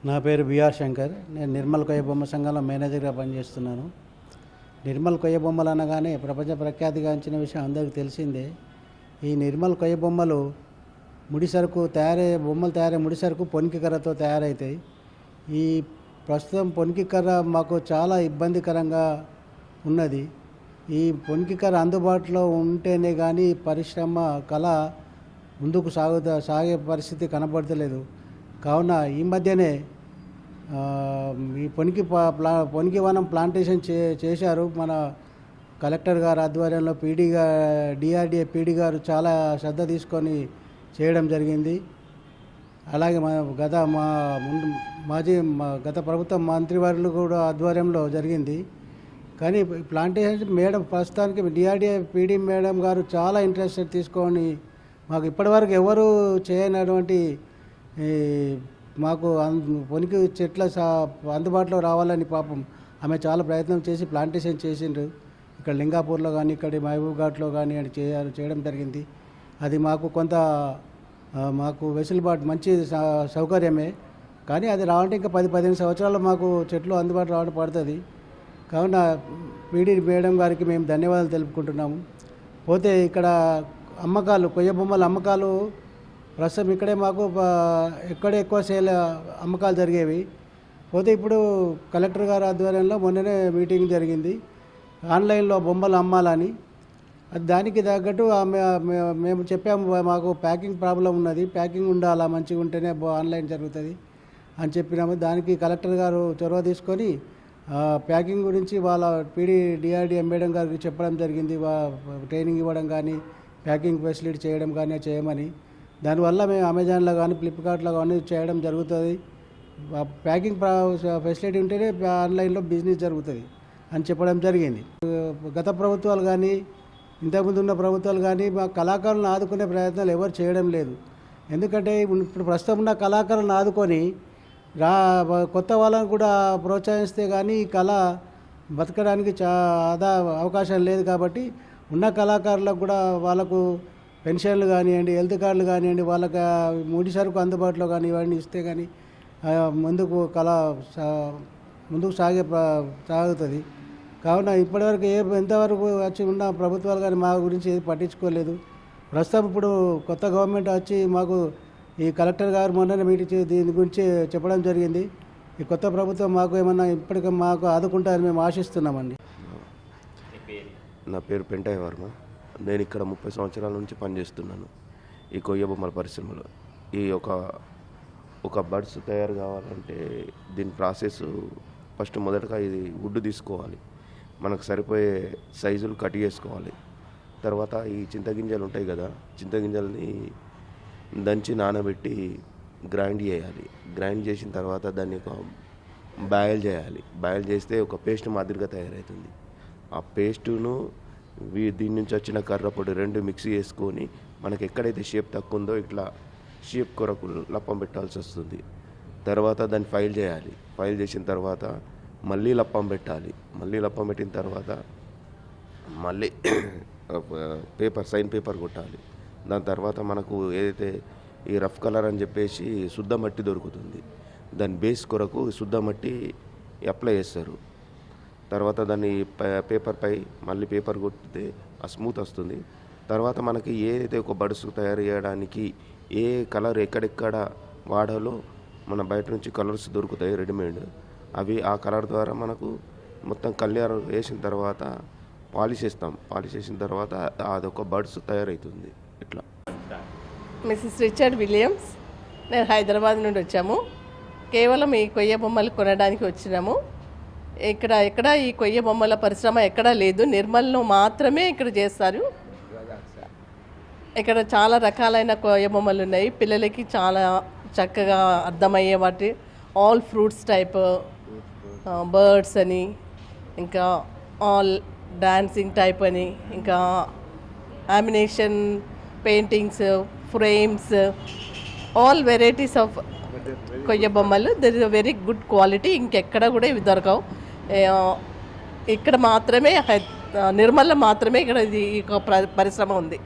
నా పేరు బిఆర్ శంకర్. నేను నిర్మల్ కొయ్య బొమ్మ సంఘంలో మేనేజర్గా పనిచేస్తున్నాను. నిర్మల్ కొయ్య బొమ్మలు అనగానే ప్రపంచ ప్రఖ్యాతిగాంచిన విషయం అందరికీ తెలిసిందే. ఈ నిర్మల్ కొయ్య బొమ్మలు బొమ్మలు తయారయ్యే ముడిసరుకు పొనికి కర్రతో తయారవుతాయి. ఈ ప్రస్తుతం పొనికి కర్ర మాకు చాలా ఇబ్బందికరంగా ఉన్నది. ఈ పొనికి కర్ర అందుబాటులో ఉంటేనే కానీ పరిశ్రమ కళ ముందుకు సాగే పరిస్థితి కనబడతలేదు. కావున ఈ మధ్యనే ఈ పొనికి వనం ప్లాంటేషన్ చేశారు. మన కలెక్టర్ గారు ఆధ్వర్యంలో డిఆర్డిఏ పీడీ గారు చాలా శ్రద్ధ తీసుకొని చేయడం జరిగింది. అలాగే గత ప్రభుత్వం మంత్రివర్యులు కూడా ఆధ్వర్యంలో జరిగింది. కానీ ప్లాంటేషన్ మేడం ప్రస్తుతానికి డిఆర్డిఏ పీడీ మేడం గారు చాలా ఇంట్రెస్ట్ తీసుకొని మాకు ఇప్పటివరకు ఎవరు చేయనటువంటి మాకు పొనికి చెట్ల అందుబాటులో రావాలని పాపం ఆమె చాలా ప్రయత్నం చేసి ప్లాంటేషన్ చేసిండ్రు. ఇక్కడ లింగాపూర్లో కానీ ఇక్కడ మహబూబ్ఘాట్లో కానీ అని చేయడం జరిగింది. అది మాకు వెసులుబాటు మంచి సౌకర్యమే. కానీ అది రావాలంటే ఇంకా 10-15 సంవత్సరాలు మాకు చెట్లు అందుబాటులో రావడం పడుతుంది. కావున పీడీ మేడం గారికి మేము ధన్యవాదాలు తెలుపుకుంటున్నాము. పోతే ఇక్కడ కొయ్య బొమ్మల అమ్మకాలు ప్రస్తుతం ఇక్కడే మాకు ఎక్కువ సేల్ అమ్మకాలు జరిగేవి. పోతే ఇప్పుడు కలెక్టర్ గారి ఆధ్వర్యంలో మొన్ననే మీటింగ్ జరిగింది. ఆన్లైన్లో బొమ్మలు అమ్మాలని. దానికి తగ్గట్టు మేము చెప్పాము, మాకు ప్యాకింగ్ ప్రాబ్లం ఉన్నది, ప్యాకింగ్ ఉండాలా, మంచిగా ఉంటేనే ఆన్లైన్ జరుగుతుంది అని చెప్పినాము. దానికి కలెక్టర్ గారు చొరవ తీసుకొని ప్యాకింగ్ గురించి వాళ్ళ డిఆర్డిఏ మేడం గారికి చెప్పడం జరిగింది. ట్రైనింగ్ ఇవ్వడం కానీ ప్యాకింగ్ ఫెసిలిటీ చేయడం కానీ చేయమని. దానివల్ల మేము అమెజాన్లో కానీ ఫ్లిప్కార్ట్లో కానీ చేయడం జరుగుతుంది. ప్యాకింగ్ ఫెసిలిటీ ఉంటేనే ఆన్లైన్లో బిజినెస్ జరుగుతుంది అని చెప్పడం జరిగింది. గత ప్రభుత్వాలు కానీ ఇంతకుముందు ఉన్న ప్రభుత్వాలు కానీ మా కళాకారులను ఆదుకునే ప్రయత్నాలు ఎవరు చేయడం లేదు. ఎందుకంటే ఇప్పుడు ప్రస్తుతం ఉన్న కళాకారులను ఆదుకొని కొత్త వాళ్ళని కూడా ప్రోత్సహిస్తే కానీ ఈ కళ బతకడానికి అవకాశం లేదు. కాబట్టి ఉన్న కళాకారులకు కూడా వాళ్ళకు పెన్షన్లు కానివ్వండి, హెల్త్ కార్డులు కానివ్వండి, వాళ్ళకి ముడి సరుకు అందుబాటులో కానీ ఇవన్నీ ఇస్తే కానీ ముందుకు సాగుతుంది. కావున ఇప్పటివరకు ఎంతవరకు వచ్చి ఉన్న ప్రభుత్వాలు కానీ మా గురించి ఏది పట్టించుకోలేదు. ప్రస్తుతం ఇప్పుడు కొత్త గవర్నమెంట్ వచ్చి మాకు ఈ కలెక్టర్ గారు మొన్న మీటింగ్ దీని గురించి చెప్పడం జరిగింది. ఈ కొత్త ప్రభుత్వం మాకు ఏమన్నా ఇప్పటికీ మాకు ఆదుకుంటారని మేము ఆశిస్తున్నామండి. నా పేరు పెంటయ్య వర్మ. నేను ఇక్కడ 30 సంవత్సరాల నుంచి పనిచేస్తున్నాను ఈ కొయ్య బొమ్మల పరిశ్రమలో. ఈ ఒక బడ్స్ తయారు కావాలంటే దీని ప్రాసెస్ ఫస్ట్ మొదటగా ఇది వుడ్ తీసుకోవాలి, మనకు సరిపోయే సైజులు కట్ చేసుకోవాలి. తర్వాత ఈ చింతగింజలు ఉంటాయి కదా, చింతగింజల్ని దంచి నానబెట్టి గ్రైండ్ చేయాలి. గ్రైండ్ చేసిన తర్వాత దాన్ని బాయిల్ చేయాలి. బాయిల్ చేస్తే ఒక పేస్ట్ మాదిరిగా తయారవుతుంది. ఆ పేస్టును దీని నుంచి వచ్చిన కర్ర పొడి 2 మిక్స్ చేసుకొని మనకి ఎక్కడైతే షేప్ తక్కువ ఉందో ఇట్లా షేప్ కొరకు లప్పం పెట్టాల్సి వస్తుంది. తర్వాత దాన్ని ఫైల్ చేయాలి. ఫైల్ చేసిన తర్వాత మళ్ళీ లప్పం పెట్టాలి. మళ్ళీ లప్పం పెట్టిన తర్వాత మళ్ళీ సైన్ పేపర్ కొట్టాలి. దాని తర్వాత మనకు ఏదైతే ఈ రఫ్ కలర్ అని చెప్పేసి శుద్ధ మట్టి దొరుకుతుంది. దాని బేస్ కొరకు శుద్ధ మట్టి అప్లై చేస్తారు. తర్వాత దాన్ని పేపర్పై మళ్ళీ పేపర్ కొట్టితే ఆ స్మూత్ వస్తుంది. తర్వాత మనకి ఏదైతే ఒక బడ్స్ తయారు చేయడానికి ఏ కలర్ ఎక్కడెక్కడ వాడాలో మన బయట నుంచి కలర్స్ దొరుకుతాయి రెడీమేడ్. ఆ కలర్ ద్వారా మనకు మొత్తం కలర్ వేసిన తర్వాత పాలిష్ చేస్తాం. పాలిష్ చేసిన తర్వాత అదొక బడ్స్ తయారవుతుంది. ఇట్లా. Mrs Richard Williams. నేను హైదరాబాద్ నుండి వచ్చాము. కేవలం ఈ కొయ్య బొమ్మలు కొనడానికి వచ్చినాము. ఎక్కడ ఈ కొయ్య బొమ్మల పరిశ్రమ ఎక్కడా లేదు, నిర్మల్లో మాత్రమే ఇక్కడ చేస్తారు. ఇక్కడ చాలా రకాలైన కొయ్య బొమ్మలు ఉన్నాయి. పిల్లలకి చాలా చక్కగా అర్థమయ్యే వాటి ఆల్ ఫ్రూట్స్ టైప్, బర్డ్స్ అని, ఇంకా ఆల్ డాన్సింగ్ టైప్ అని, ఇంకా animation paintings, frames, all varieties of కొయ్య బొమ్మలు. There is a very good quality. ఇంకెక్కడ కూడా ఇవి దొరకవు. ఇక్కడ మాత్రమే నిర్మల్లో మాత్రమే ఇక్కడ ఈ పరిశ్రమ ఉంది.